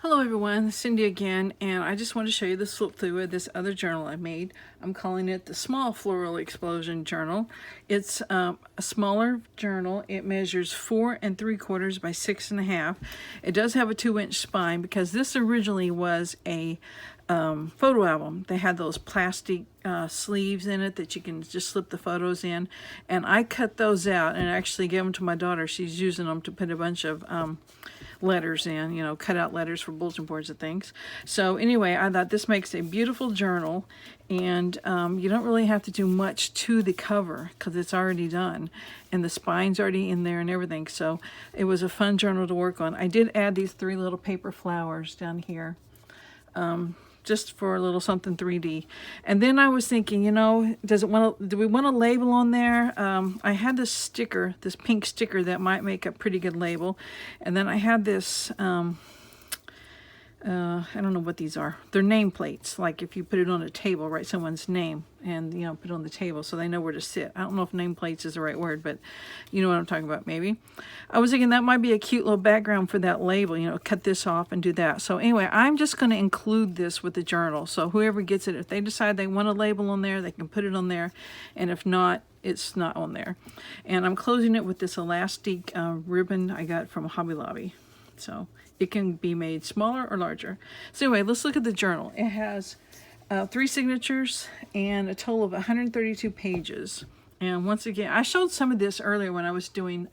Hello everyone, Cindy again, and I just want to show you this flip through of this other journal I made. I'm calling it the Small Floral Explosion Journal. It's a smaller journal. It measures 4 3/4 by 6.5. It does have a 2-inch spine because this originally was a photo album. They had those plastic sleeves in it that you can just slip the photos in, and I cut those out and actually gave them to my daughter. She's using them to put a bunch of letters in, you know, cut out letters for bulletin boards and things. So anyway, I thought this makes a beautiful journal, and you don't really have to do much to the cover because it's already done and the spine's already in there and everything. So it was a fun journal to work on. I did add these 3 little paper flowers down here, just for a little something 3D. And then I was thinking, you know, do we want a label on there? I had this sticker, this pink sticker that might make a pretty good label. And then I had this, I don't know what these are. They're nameplates. Like if you put it on a table, write someone's name and, you know, put it on the table so they know where to sit. I don't know if nameplates is the right word, but you know what I'm talking about maybe. I was thinking that might be a cute little background for that label, you know, cut this off and do that. So anyway, I'm just going to include this with the journal. So whoever gets it, if they decide they want a label on there, they can put it on there. And if not, it's not on there. And I'm closing it with this elastic ribbon I got from Hobby Lobby. So it can be made smaller or larger. So anyway, let's look at the journal. It has 3 signatures and a total of 132 pages. And once again, I showed some of this earlier when I was doing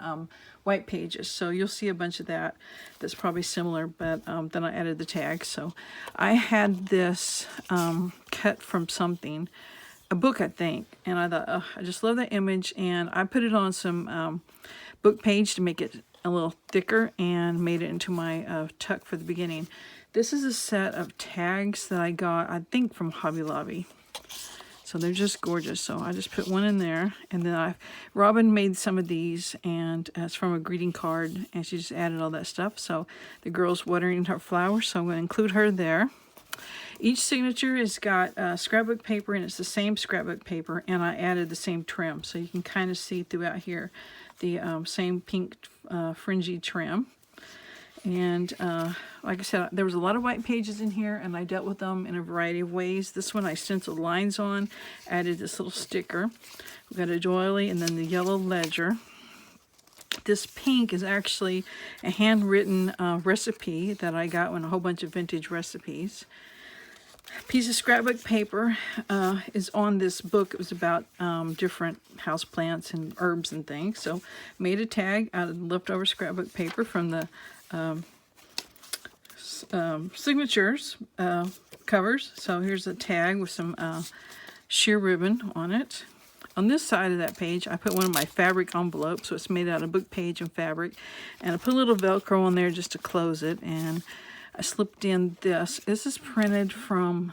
white pages. So you'll see a bunch of that that's probably similar, but then I added the tags. So I had this cut from something, a book, I think. And I thought, oh, I just love that image. And I put it on some book page to make it a little thicker and made it into my tuck for the beginning. This is a set of tags that I got, I think, from Hobby Lobby. So they're just gorgeous. So I just put one in there, and then Robin made some of these, and it's from a greeting card, and she just added all that stuff. So the girl's watering her flowers, so I'm going to include her there. Each signature has got scrapbook paper, and it's the same scrapbook paper, and I added the same trim. So you can kind of see throughout here the same pink fringy trim. And like I said, there was a lot of white pages in here, and I dealt with them in a variety of ways. This one I stenciled lines on, added this little sticker. We've got a doily and then the yellow ledger. This pink is actually a handwritten recipe that I got in a whole bunch of vintage recipes. Piece of scrapbook paper is on this book. It was about different house plants and herbs and things. So made a tag out of leftover scrapbook paper from the signatures covers. So here's a tag with some sheer ribbon on it. On this side of that page, I put one of my fabric envelopes, so it's made out of book page and fabric. And I put a little Velcro on there just to close it. And I slipped in this. This is printed from,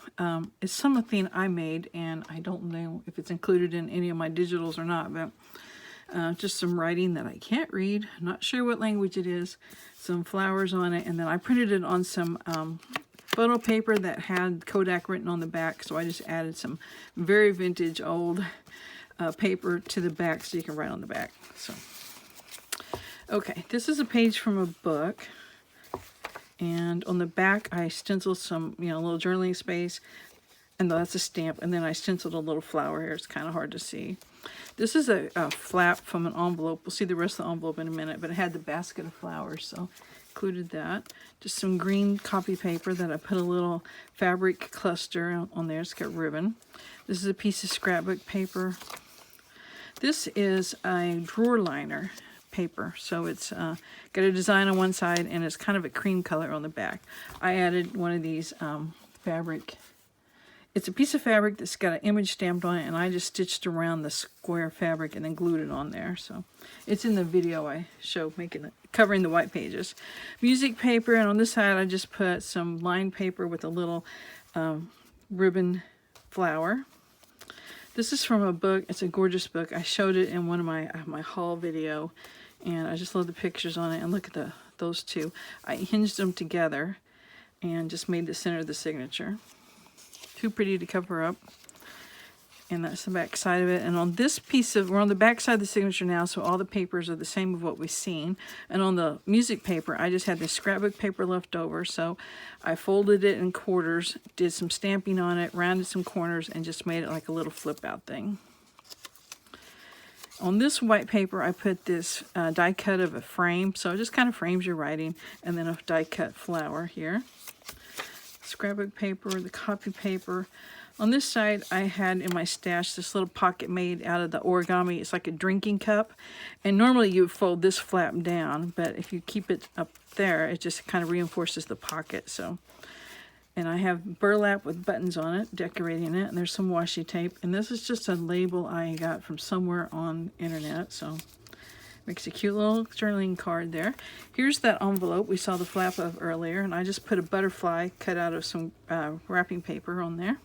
it's something I made, and I don't know if it's included in any of my digitals or not, but just some writing that I can't read. I'm not sure what language it is. Some flowers on it, and then I printed it on some photo paper that had Kodak written on the back, so I just added some very vintage old paper to the back so you can write on the back. So, okay, this is a page from a book. And on the back, I stenciled some, you know, a little journaling space. And that's a stamp. And then I stenciled a little flower here. It's kind of hard to see. This is a flap from an envelope. We'll see the rest of the envelope in a minute. But it had the basket of flowers, so included that. Just some green copy paper that I put a little fabric cluster on there. It's got ribbon. This is a piece of scrapbook paper. This is a drawer liner paper, so it's got a design on one side and it's kind of a cream color on the back. I added one of these fabric. It's a piece of fabric that's got an image stamped on it, and I just stitched around the square fabric and then glued it on there. So it's in the video I showed making it, covering the white pages. Music paper, and on this side I just put some lined paper with a little ribbon flower. This is from a book. It's a gorgeous book. I showed it in one of my haul video, and I just love the pictures on it. And look at those two. I hinged them together and just made the center of the signature. Too pretty to cover up. And that's the back side of it. And on this piece of, we're on the back side of the signature now, so all the papers are the same of what we've seen. And on the music paper, I just had this scrapbook paper left over, so I folded it in quarters, did some stamping on it, rounded some corners, and just made it like a little flip out thing. On this white paper, I put this die cut of a frame, so it just kind of frames your writing, and then a die cut flower here. Scrapbook paper, the copy paper. On this side, I had in my stash this little pocket made out of the origami. It's like a drinking cup. And normally you would fold this flap down, but if you keep it up there, it just kind of reinforces the pocket. So, and I have burlap with buttons on it, decorating it. And there's some washi tape. And this is just a label I got from somewhere on the internet. So, makes a cute little journaling card there. Here's that envelope we saw the flap of earlier. And I just put a butterfly cut out of some wrapping paper on there.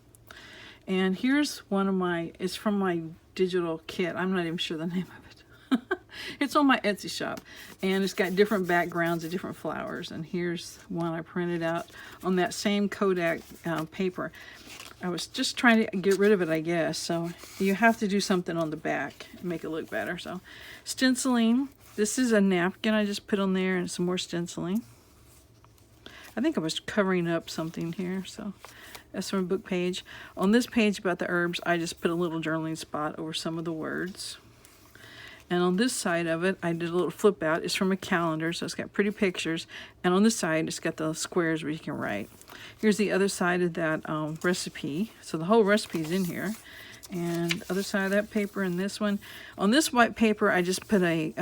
And here's one of my, it's from my digital kit. I'm not even sure the name of it. It's on my Etsy shop. And it's got different backgrounds of different flowers. And here's one I printed out on that same Kodak paper. I was just trying to get rid of it, I guess. So you have to do something on the back and make it look better. So stenciling. This is a napkin I just put on there and some more stenciling. I think I was covering up something here, so that's from a book page. On this page about the herbs, I just put a little journaling spot over some of the words. And on this side of it, I did a little flip out. It's from a calendar, so it's got pretty pictures. And on this side, it's got the squares where you can write. Here's the other side of that recipe. So the whole recipe is in here. And the other side of that paper and this one. On this white paper, I just put a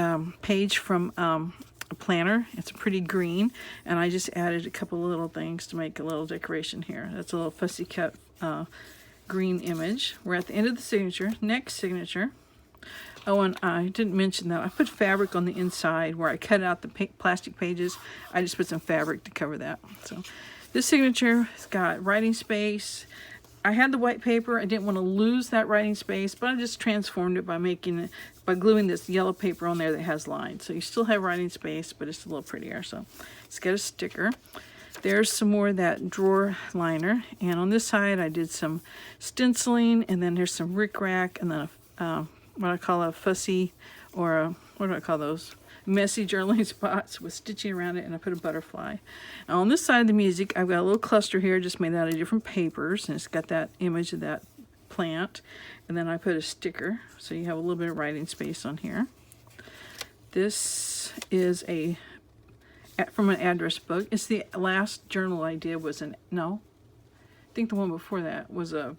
page from a planner. It's pretty green, and I just added a couple of little things to make a little decoration here. That's a little fussy cut green image. We're at the end of the signature. Next signature. Oh, and I didn't mention that I put fabric on the inside where I cut out the plastic pages. I just put some fabric to cover that. So this signature has got writing space. I had the white paper. I didn't want to lose that writing space, but I just transformed it by making it, by gluing this yellow paper on there that has lines. So you still have writing space, but it's a little prettier. So it's got a sticker. There's some more of that drawer liner. And on this side, I did some stenciling, and then there's some rickrack, and then what I call a fussy, or a, what do I call those? Messy journaling spots with stitching around it, and I put a butterfly. Now on this side of the music, I've got a little cluster here just made out of different papers, and it's got that image of that plant, and then I put a sticker, so you have a little bit of writing space on here. This is from an address book. It's the last journal I did was I think the one before that was a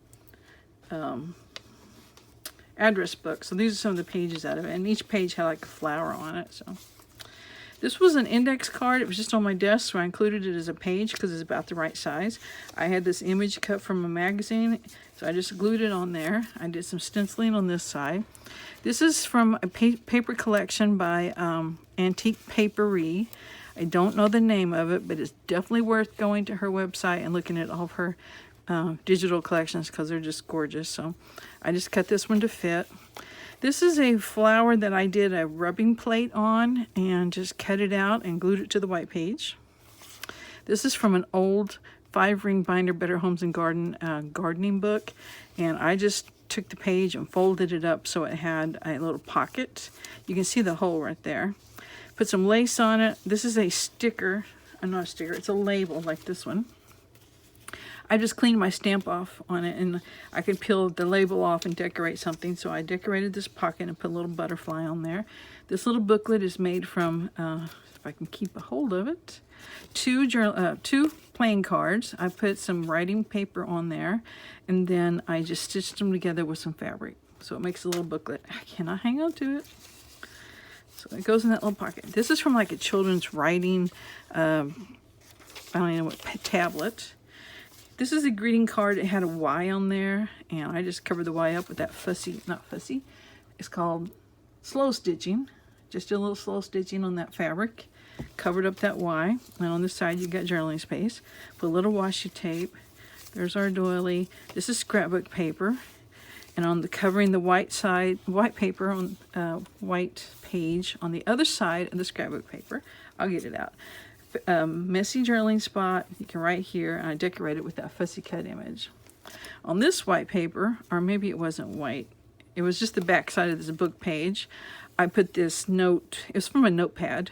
address book. So these are some of the pages out of it, and each page had like a flower on it. So this was an index card. It was just on my desk, so I included it as a page because it's about the right size. I had this image cut from a magazine, so I just glued it on there. I did some stenciling on this side. This is from a paper collection by Antique Paperie. I don't know the name of it, but it's definitely worth going to her website and looking at all of her digital collections because they're just gorgeous. So I just cut this one to fit. This is a flower that I did a rubbing plate on and just cut it out and glued it to the white page. This is from an old 5-ring binder Better Homes and gardening book, and I just took the page and folded it up so it had a little pocket. You can see the hole right there. Put some lace on it. This is a sticker, not a sticker, it's a label like this one. I just cleaned my stamp off on it, and I could peel the label off and decorate something. So I decorated this pocket and put a little butterfly on there. This little booklet is made from, if I can keep a hold of it, two playing cards. I put some writing paper on there, and then I just stitched them together with some fabric. So it makes a little booklet. I cannot hang on to it. So it goes in that little pocket. This is from like a children's writing, I don't even know what, tablet. This is a greeting card. It had a Y on there, and I just covered the Y up with that it's called slow stitching. Just a little slow stitching on that fabric. Covered up that Y, and on this side you got journaling space. Put a little washi tape. There's our doily. This is scrapbook paper, and on the covering the white paper on white page on the other side of the scrapbook paper. I'll get it out. Messy journaling spot. You can write here, and I decorate it with that fussy cut image. On this white paper, or maybe it wasn't white, it was just the back side of this book page, I put this note. It was from a notepad,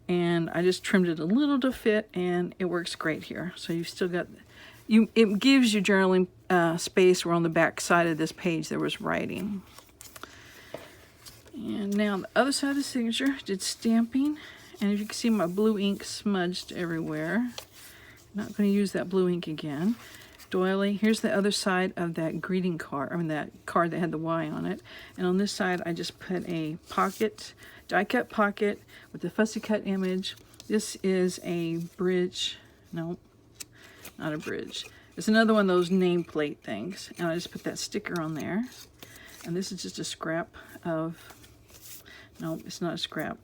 and I just trimmed it a little to fit, and it works great here. So you've still got, it gives you journaling space where on the back side of this page there was writing. And now on the other side of the signature, did stamping, and if you can see my blue ink smudged everywhere. Not going to use that blue ink again. Doily, here's the other side of that greeting card, I mean that card that had the Y on it. And on this side I just put a pocket, die cut pocket with the fussy cut image. This is a bridge, no, not a bridge. It's another one of those nameplate things. And I just put that sticker on there. And this is just a scrap of, no, it's not a scrap.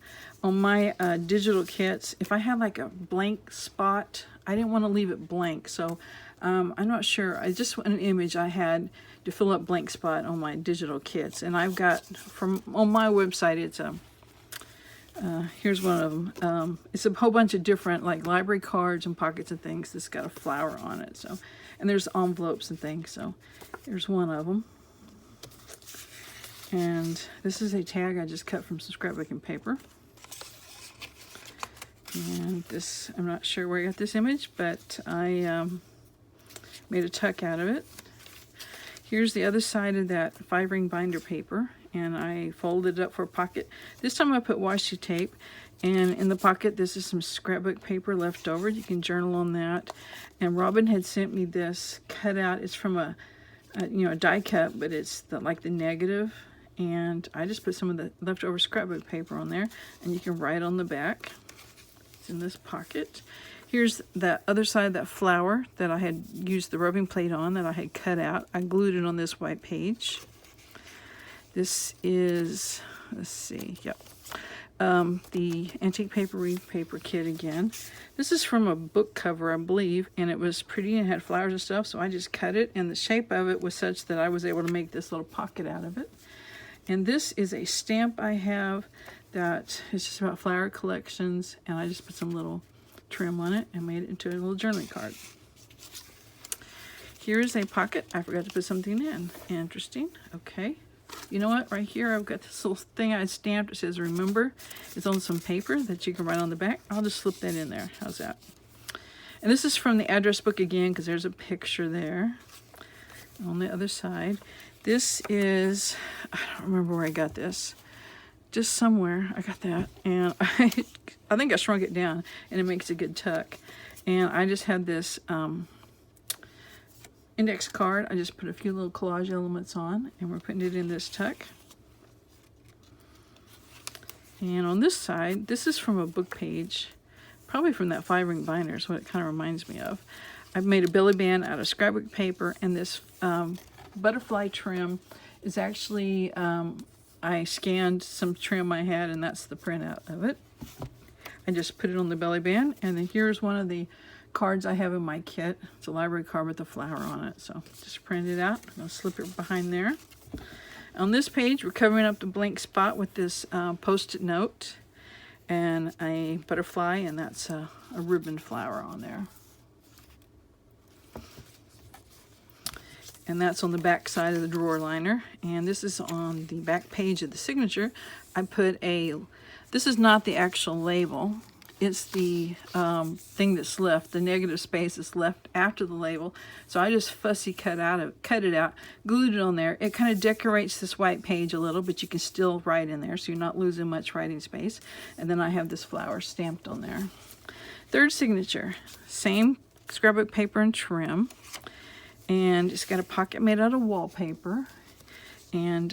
On my digital kits, if I had like a blank spot, I didn't want to leave it blank, so I'm not sure. I just an image I had to fill up blank spot on my digital kits, and I've got from on my website. It's a here's one of them. It's a whole bunch of different like library cards and pockets and things. This got a flower on it, so and there's envelopes and things. So here's one of them, and this is a tag I just cut from some scrapbooking paper. And this, I'm not sure where I got this image, but I made a tuck out of it. Here's the other side of that 5-ring binder paper, and I folded it up for a pocket. This time I put washi tape, and in the pocket this is some scrapbook paper left over. You can journal on that. And Robin had sent me this cut out. It's from a die cut, but it's like the negative. And I just put some of the leftover scrapbook paper on there, and you can write on the back. In this pocket. Here's the other side of that flower that I had used the rubbing plate on that I had cut out. I glued it on this white page. This is, let's see, yep, the antique paper kit again. This is from a book cover, I believe, and it was pretty and had flowers and stuff, so I just cut it, and the shape of it was such that I was able to make this little pocket out of it. And this is a stamp I have that is just about flower collections, and I just put some little trim on it and made it into a little journaling card. Here's a pocket. I forgot to put something in. Interesting. Okay. You know what? Right here I've got this little thing I stamped. It says remember. It's on some paper that you can write on the back. I'll just slip that in there. How's that? And this is from the address book again, because there's a picture there on the other side. This is, I don't remember where I got this. Just somewhere I got that, and I think I shrunk it down, and it makes a good tuck. And I just had this index card. I just put a few little collage elements on, and we're putting it in this tuck. And on this side, this is from a book page, probably from that 5-ring binder is what it kind of reminds me of. I've made a belly band out of scrapbook paper, and this butterfly trim is actually I scanned some trim I had, and that's the printout of it. I just put it on the belly band, and then here's one of the cards I have in my kit. It's a library card with a flower on it, so just print it out. I'm going to slip it behind there. On this page, we're covering up the blank spot with this post-it note and a butterfly, and that's a ribbon flower on there. And that's on the back side of the drawer liner. And this is on the back page of the signature. I put this is not the actual label. It's the thing that's left, the negative space that's left after the label. So I just fussy cut it out, glued it on there. It kind of decorates this white page a little, but you can still write in there, so you're not losing much writing space. And then I have this flower stamped on there. Third signature, same scrapbook paper and trim. And it's got a pocket made out of wallpaper, and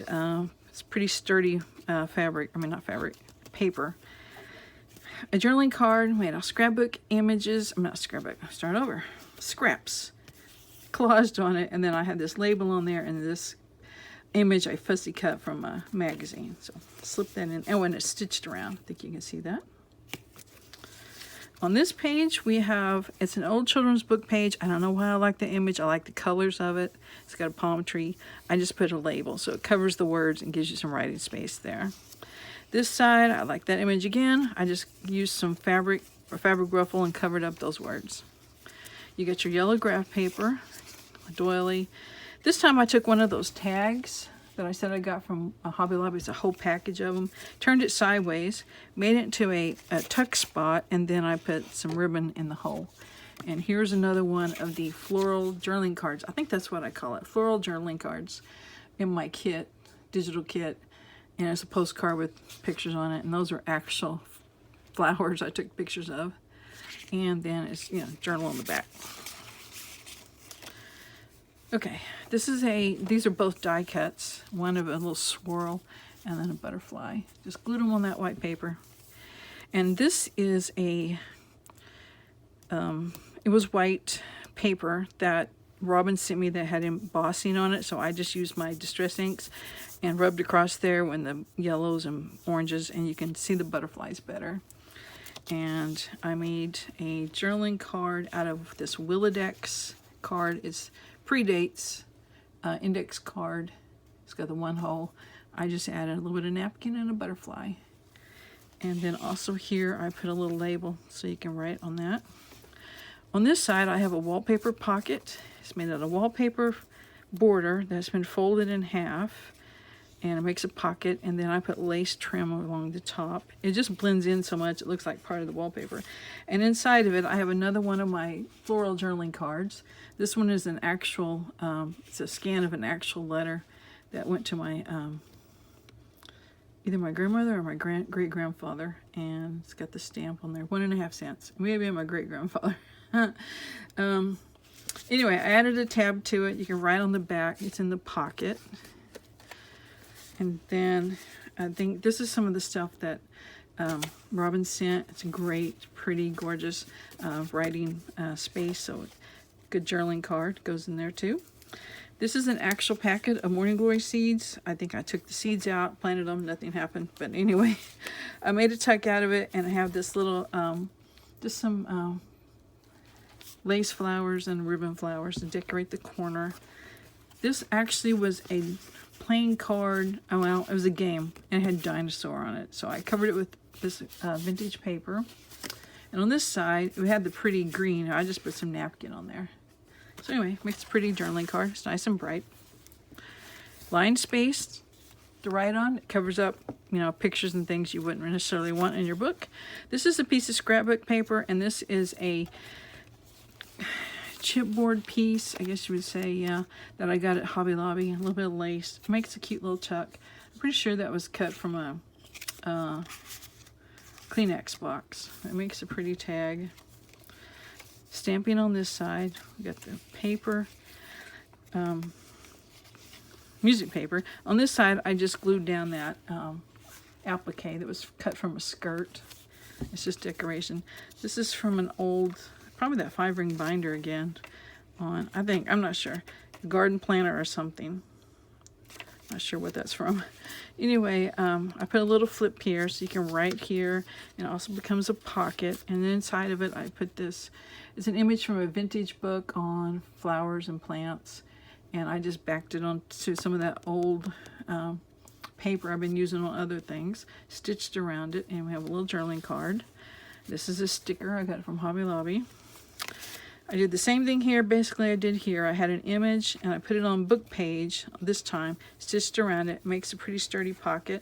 it's pretty sturdy fabric. I mean, not fabric, paper. A journaling card made out of scrapbook images. I'm not scrapbook. Start over. Scraps, collaged on it, and then I had this label on there, and this image I fussy cut from a magazine. So slip that in. Oh, and it's stitched around. I think you can see that. On this page, we have, it's an old children's book page. I don't know why I like the image. I like the colors of it. It's got a palm tree. I just put a label, so it covers the words and gives you some writing space there. This side, I like that image again. I just used some fabric ruffle and covered up those words. You get your yellow graph paper, a doily. This time I took one of those tags that I said I got from Hobby Lobby. It's a whole package of them. Turned it sideways, made it into a tuck spot, and then I put some ribbon in the hole. And here's another one of the floral journaling cards. I think that's what I call it, floral journaling cards, in my kit, digital kit. And it's a postcard with pictures on it, and those are actual flowers I took pictures of. And then it's, you know, journal on the back. Okay, these are both die cuts. One of a little swirl and then a butterfly. Just glued them on that white paper. And this is it was white paper that Robin sent me that had embossing on it, so I just used my distress inks and rubbed across there when the yellows and oranges, and you can see the butterflies better. And I made a journaling card out of this Willodex card. It's predates index card. It's got the one hole. I just added a little bit of napkin and a butterfly. And then also here I put a little label so you can write on that. On this side I have a wallpaper pocket. It's made out of wallpaper border that's been folded in half, and it makes a pocket, and then I put lace trim along the top. It just blends in so much it looks like part of the wallpaper. And inside of it I have another one of my floral journaling cards. This one is an actual, it's a scan of an actual letter that went to my, either my grandmother or my great-grandfather, and it's got the stamp on there, 1.5 cents. Maybe my great-grandfather. Anyway, I added a tab to it. You can write on the back. It's in the pocket. And then I think this is some of the stuff that Robin sent. It's a great, pretty, gorgeous writing space. So good journaling card goes in there too. This is an actual packet of Morning Glory seeds. I think I took the seeds out, planted them, nothing happened. But anyway, I made a tuck out of it, and I have this little, just some lace flowers and ribbon flowers to decorate the corner. This actually was a plain card. Oh, well, it was a game, and it had dinosaur on it. So I covered it with this vintage paper. And on this side, we had the pretty green. I just put some napkin on there. So anyway, makes a pretty journaling card. It's nice and bright. Line space to write on. It covers up, you know, pictures and things you wouldn't necessarily want in your book. This is a piece of scrapbook paper, and this is a chipboard piece, I guess you would say, yeah, that I got at Hobby Lobby. A little bit of lace. It makes a cute little tuck. I'm pretty sure that was cut from a Kleenex box. It makes a pretty tag. Stamping on this side. We got the paper, music paper. On this side, I just glued down that applique that was cut from a skirt. It's just decoration. This is from an old, probably that 5-ring binder again. On, I think, I'm not sure, garden planter or something. Not sure what that's from. Anyway, I put a little flip here so you can write here, and it also becomes a pocket. And then inside of it, I put this. It's an image from a vintage book on flowers and plants, and I just backed it onto some of that old paper I've been using on other things, stitched around it, and we have a little journaling card. This is a sticker I got from Hobby Lobby. I did the same thing here. Basically, I did here. I had an image, and I put it on book page this time, stitched around it. Makes a pretty sturdy pocket.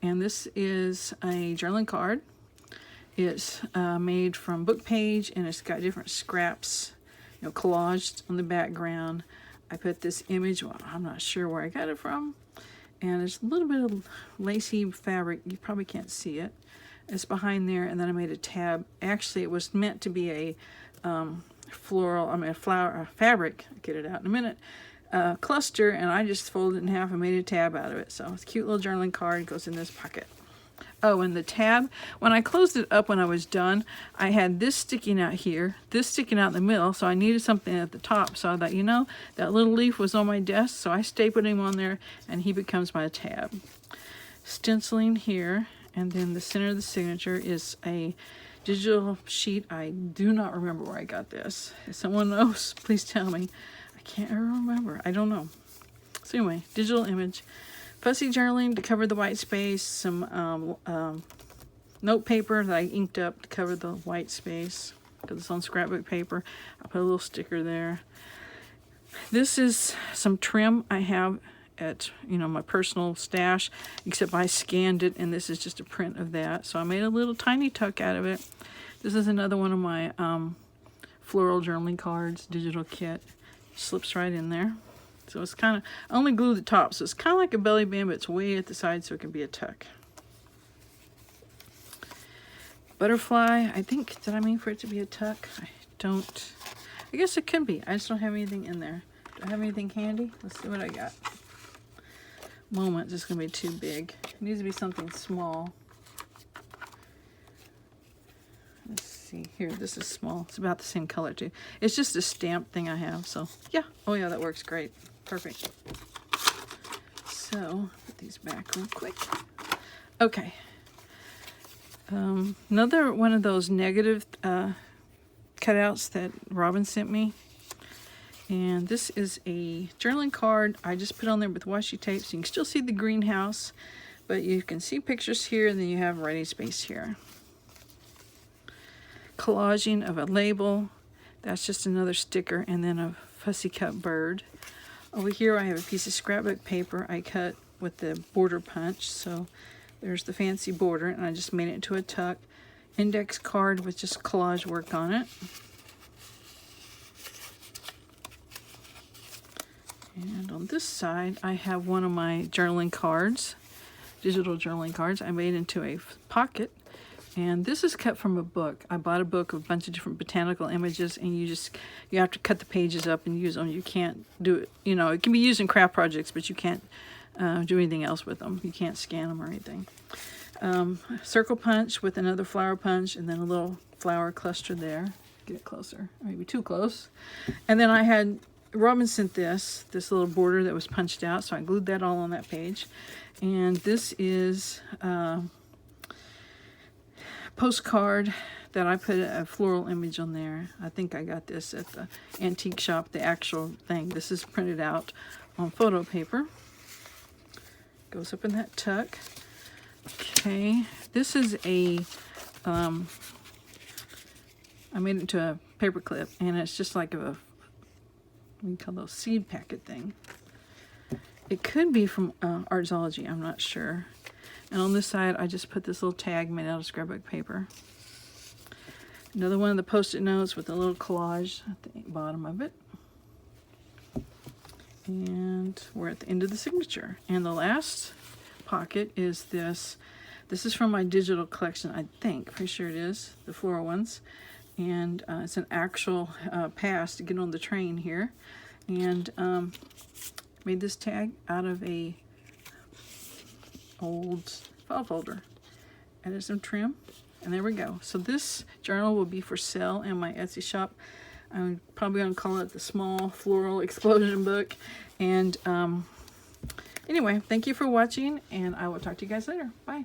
And this is a journaling card. It's made from book page, and it's got different scraps, you know, collaged on the background. I put this image, well, I'm not sure where I got it from, and there's a little bit of lacy fabric. You probably can't see it. It's behind there, and then I made a tab. Actually, it was meant to be a floral, a flower, fabric, I'll get it out in a minute, cluster, and I just folded it in half and made a tab out of it. So it's a cute little journaling card. It goes in this pocket. Oh, and the tab, when I closed it up when I was done, I had this sticking out here, this sticking out in the middle, so I needed something at the top. So I thought, you know, that little leaf was on my desk, so I stapled him on there, and he becomes my tab. Stenciling here, and then the center of the signature is a digital sheet. I do not remember where I got this. If someone knows, please tell me. I can't remember. I don't know. So anyway, digital image. Fussy journaling to cover the white space. Some note paper that I inked up to cover the white space because it's on scrapbook paper. I put a little sticker there. This is some trim I have at, my personal stash, except I scanned it, and this is just a print of that. So I made a little tiny tuck out of it. This is another one of my floral journaling cards, digital kit. Slips right in there. So it's kind of, I only glue the top, so it's kind of like a belly band, but it's way at the side so it can be a tuck. Butterfly, I think, did I mean for it to be a tuck? I guess it could be. I just don't have anything in there. Do I have anything handy? Let's see what I got. Moment, this is going to be too big. It needs to be something small. Let's see here. This is small. It's about the same color too. It's just a stamp thing I have. So yeah. Oh yeah, that works great. Perfect. So put these back real quick. Okay. Another one of those negative cutouts that Robin sent me. And this is a journaling card. I just put on there with washi tape, so you can still see the greenhouse, but you can see pictures here, and then you have writing space here. Collaging of a label. That's just another sticker, and then a fussy cut bird. Over here I have a piece of scrapbook paper I cut with the border punch, so there's the fancy border, and I just made it into a tuck. Index card with just collage work on it. And on this side, I have one of my journaling cards, digital journaling cards. I made into a pocket. And this is cut from a book. I bought a book of a bunch of different botanical images, and you have to cut the pages up and use them. You can't do it, it can be used in craft projects, but you can't do anything else with them. You can't scan them or anything. Circle punch with another flower punch, and then a little flower cluster there. Get it closer, maybe too close. And then I had Robin sent this little border that was punched out, so I glued that all on that page. And this is a postcard that I put a floral image on there. I think I got this at the antique shop, the actual thing. This is printed out on photo paper. Goes up in that tuck. Okay, this is I made it into a paper clip, and it's just like what do you call those, seed packet thing. It could be from Artsology, I'm not sure. And on this side, I just put this little tag made out of scrapbook paper. Another one of the post-it notes with a little collage at the bottom of it. And we're at the end of the signature. And the last pocket is this. This is from my digital collection, I think. Pretty sure it is, the floral ones. And it's an actual pass to get on the train here. And made this tag out of a old file folder. Added some trim, and there we go. So this journal will be for sale in my Etsy shop. I'm probably going to call it the Small Floral Explosion Book. And anyway, thank you for watching, and I will talk to you guys later. Bye.